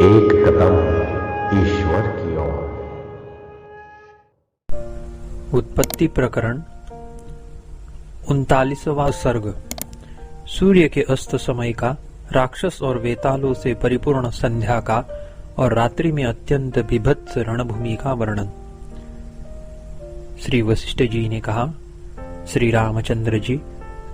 एक कदम ईश्वर की ओर। उत्पत्ति प्रकरण 39वां सर्ग। सूर्य के अस्त समय का, राक्षस और वेतालों से परिपूर्ण संध्या का और रात्रि में अत्यंत बीभत्स रणभूमि का वर्णन। श्री वशिष्ठ जी ने कहा, श्री रामचंद्र जी,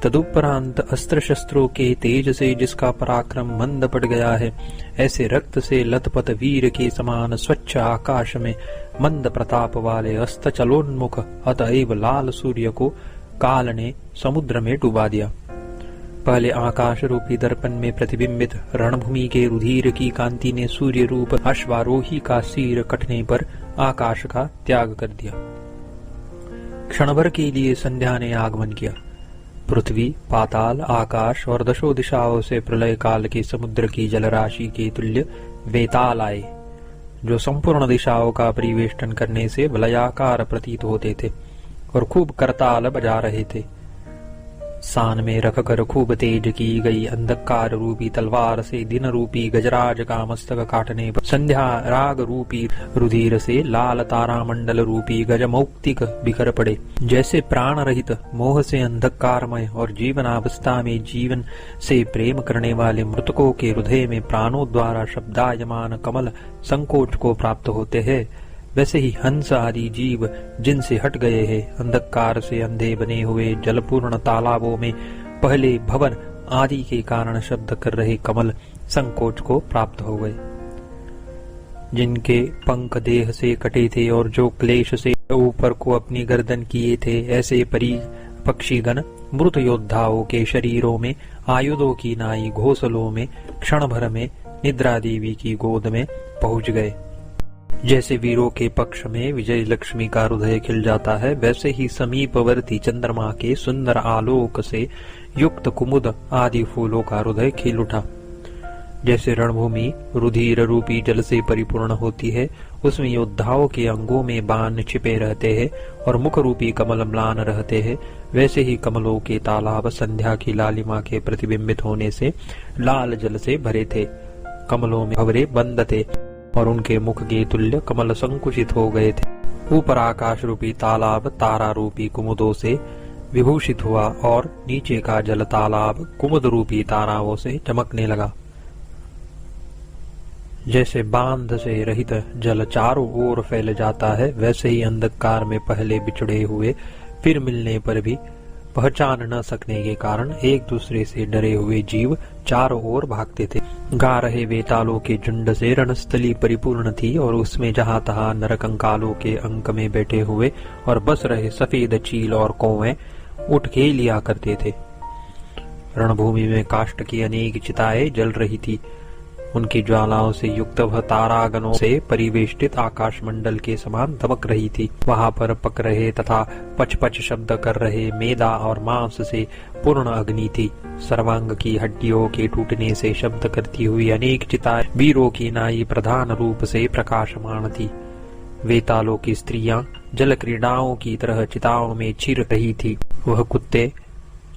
तदुपरांत अस्त्र शस्त्रों के तेज से जिसका पराक्रम मंद पड़ गया है, ऐसे रक्त से लथपथ वीर के समान स्वच्छ आकाश में मंद प्रताप वाले अस्तचलोन्मुख अतएव लाल सूर्य को काल ने समुद्र में डुबा दिया। पहले आकाश रूपी दर्पण में प्रतिबिंबित रणभूमि के रुधिर की कांति ने सूर्य रूप अश्वारोही का सिर कटने पर आकाश का त्याग कर दिया। क्षणभर के लिए संध्या ने आगमन किया। पृथ्वी, पाताल, आकाश और दशों दिशाओं से प्रलय काल के समुद्र की जलराशि के तुल्य वेताल आए, जो संपूर्ण दिशाओं का परिवेष्टन करने से वलयाकार प्रतीत होते थे और खूब करताल बजा रहे थे। सान में रखकर खूब तेज की गई अंधकार रूपी तलवार से दिन रूपी गजराज का मस्तक काटने पर संध्या राग रूपी रुधिर से लाल तारामंडल रूपी गजमौक्तिक बिखर पड़े। जैसे प्राण रहित मोह से अंधकारमय और जीवनावस्था में जीवन से प्रेम करने वाले मृतकों के हृदय में प्राणों द्वारा शब्दायमान कमल संकोच को प्राप्त होते हैं, वैसे ही हंस आदि जीव जिनसे हट गए हैं, अंधकार से अंधे बने हुए जलपूर्ण तालाबों में पहले भवन आदि के कारण शब्द कर रहे कमल संकोच को प्राप्त हो गए। जिनके पंख देह से कटे थे और जो क्लेश से ऊपर को अपनी गर्दन किए थे, ऐसे परी पक्षीगण मृत योद्धाओं के शरीरों में आयुधों की नाई घोंसलों में क्षण भर में निद्रा देवी की गोद में पहुंच गए। जैसे वीरों के पक्ष में विजय लक्ष्मी का हृदय खिल जाता है, वैसे ही समीपवर्ती चंद्रमा के सुंदर आलोक से युक्त कुमुद आदि फूलों का हृदय खिल उठा। जैसे रणभूमि रुधिर रूपी जल से परिपूर्ण होती है, उसमें योद्धाओं के अंगों में बाण छिपे रहते हैं और मुख रूपी कमल म्लान रहते हैं, वैसे ही कमलों के तालाब संध्या की लालिमा के प्रतिबिंबित होने से लाल जल से भरे थे। कमलों में भंवरे बंद थे और उनके मुख के तुल्य कमल संकुचित हो गए थे। ऊपर आकाश रूपी तालाब तारा रूपी कुमुदों से विभूषित हुआ और नीचे का जल तालाब कुमुद रूपी ताराओं से चमकने लगा। जैसे बांध से रहित जल चारों ओर फैल जाता है, वैसे ही अंधकार में पहले बिछड़े हुए फिर मिलने पर भी पहचान न सकने के कारण एक दूसरे से डरे हुए जीव चारों ओर भागते थे। गा रहे वेतालों के झुंड से रणस्थली परिपूर्ण थी और उसमें जहां तहां नरकंकालों के अंक में बैठे हुए और बस रहे सफेद चील और कौवें उठ के लिया करते थे। रणभूमि में काष्ठ की अनेक चिताएं जल रही थी। उनकी ज्वालाओं से युक्त वह तारागणों से परिवेष्टित आकाश मंडल के समान दमक रही थी। वहां पर पक रहे तथा पच पच शब्द कर रहे मेदा और मांस से पूर्ण अग्नि थी। सर्वांग की हड्डियों के टूटने से शब्द करती हुई अनेक चिताएं वीरों की नाई प्रधान रूप से प्रकाशमान थी। वेतालों की स्त्रियां जल क्रीड़ाओं की तरह चिताओं में छिर रही थी। वह कुत्ते,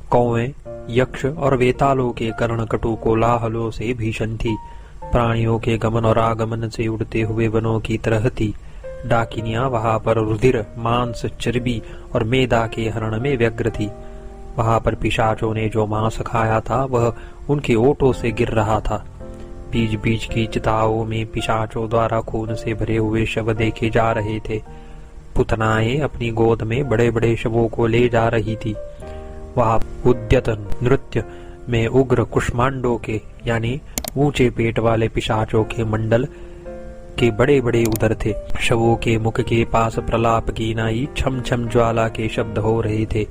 कौवें, यक्ष और वेतालों के कर्णकटु कोलाहलों से भीषण थी। प्राणियों के गमन और आगमन से उड़ते हुए वनों की तरह थी। डाकिनियां वहां पर रुधिर, मांस, चर्बी और मेदा के हरण में व्यग्र थी। वहां पर पिशाचों ने जो मांस खाया था, वह उनके ओठों से गिर रहा था। बीच बीच की चिताओं में पिशाचों द्वारा खून से भरे हुए शव देखे जा रहे थे। पुतनाएं अपनी गोद में बड़े बड़े शवों को ले जा रही थी। वहां उद्यत नृत्य में उग्र कुष्मांडों के यानी ऊंचे पेट वाले पिशाचों के मंडल के बड़े बड़े उदर थे। शवों के मुख के पास प्रलाप की नाई छम छम ज्वाला के शब्द हो रहे थे।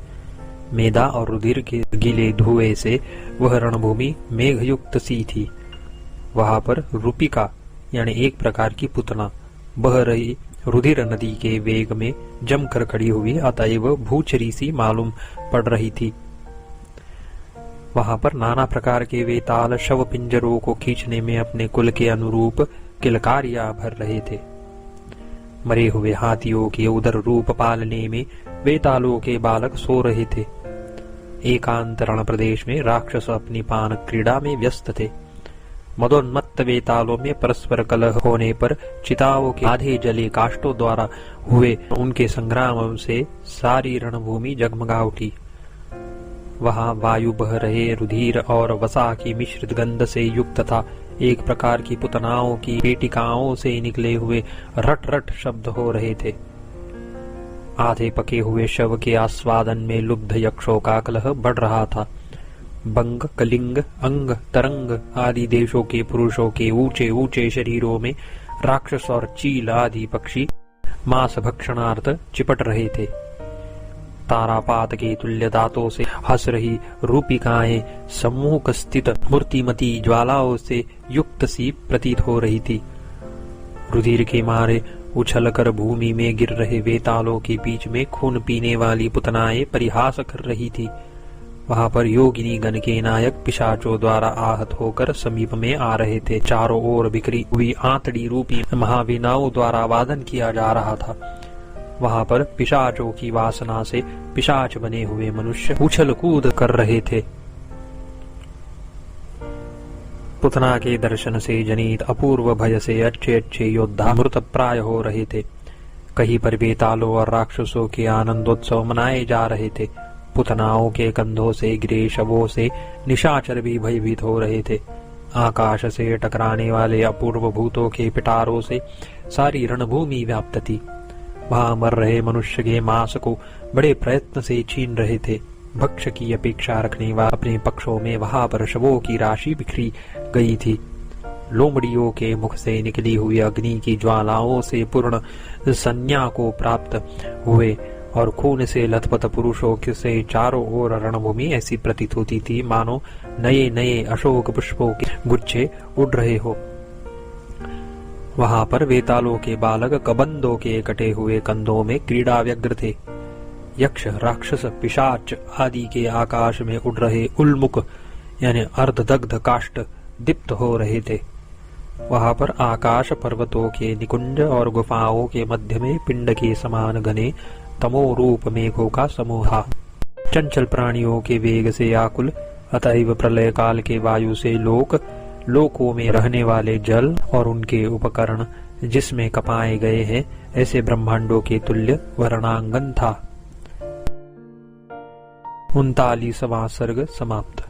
मेदा और रुधिर के गीले धुएं से वह रणभूमि मेघयुक्त सी थी। वहां पर रूपिका यानी एक प्रकार की पुतना बह रही रुधिर नदी के वेग में जमकर खड़ी हुई, अतएव भूचरी सी मालूम पड़ रही थी। वहां पर नाना प्रकार के वेताल शव पिंजरों को खींचने में अपने कुल के अनुरूप किलकारियां भर रहे थे। मरे हुए हाथियों के उदर रूप पालने में वेतालों के बालक सो रहे थे। एकांत रण प्रदेश में राक्षस अपनी पान क्रीड़ा में व्यस्त थे। मदोन्मत्त वेतालों में परस्पर कलह होने पर चिताओं के आधे जले काष्ठों द्वारा हुए उनके संग्राम से सारी रणभूमि जगमगा उठी। वहां वायु बह रहे रुधिर और वसा की मिश्रित गंध से युक्त था। एक प्रकार की पुतनाओं की पेटिकाओं से निकले हुए रट रट शब्द हो रहे थे। आधे पके हुए शव के आस्वादन में लुब्ध यक्षों का कलह बढ़ रहा था। बंग, कलिंग, अंग, तरंग आदि देशों के पुरुषों के ऊंचे ऊंचे शरीरों में राक्षस और चील आदि पक्षी मांस भक्षणार्थ चिपट रहे थे। तारापात के तुल्य दांतों से हंस रही रूपिकाएं सम्मुख स्थित मूर्तिमती ज्वालाओं से युक्त सी प्रतीत हो रही थी। रुधिर के मारे उछलकर भूमि में गिर रहे वेतालों के बीच में खून पीने वाली पुतनाएं परिहास कर रही थी। वहां पर योगिनी गण के नायक पिशाचों द्वारा आहत होकर समीप में आ रहे थे। चारों ओर बिखरी हुई आंतड़ी रूपी महावीणाओं द्वारा वादन किया जा रहा था। वहां पर पिशाचों की वासना से पिशाच बने हुए मनुष्य उछल कूद कर रहे थे। पुतना के दर्शन से जनित अपूर्व भय से अच्छे अच्छे योद्धा मृत प्राय हो रहे थे। कहीं पर बेतालों और राक्षसों के आनंदोत्सव मनाए जा रहे थे। पुतनाओं के कंधों से गिरे शवों से निशाचर भी भयभीत हो रहे थे। आकाश से टकराने वाले अपूर्व भूतों के पिटारों से सारी रणभूमि व्याप्त थी। वहां मर रहे मनुष्य के मांस को बड़े प्रयत्न से छीन रहे थे। भक्ष्य की अपेक्षा रखने वाले अपने पक्षों में वहां पर शवों की राशि बिखरी गई थी। लोमड़ियों के मुख से निकली हुई अग्नि की ज्वालाओं से पूर्ण संज्ञा को प्राप्त हुए और खून से लथपथ पुरुषों से चारों ओर रणभूमि ऐसी प्रतीत होती थी मानो नए नए अशोक पुष्पों के गुच्छे उड़ रहे हो। वहां पर वेतालों के बालक कबंदों के कटे हुए कंधों में क्रीड़ा व्यग्र थे। यक्ष, राक्षस, पिशाच आदि के आकाश में उड़ रहे उल्मुख यानी अर्धदग्ध काष्ठ दीप्त हो रहे थे। वहां पर आकाश पर्वतों के निकुंज और गुफाओं के मध्य में पिंड के समान घने तमो रूप मेघों का समूह था। चंचल प्राणियों के वेग से आकुल, अतएव प्रलय काल के वायु से लोकों में रहने वाले जल और उनके उपकरण जिसमें कपाए गए हैं ऐसे ब्रह्मांडों के तुल्य वर्णांगन था। 39वां सर्ग समाप्त।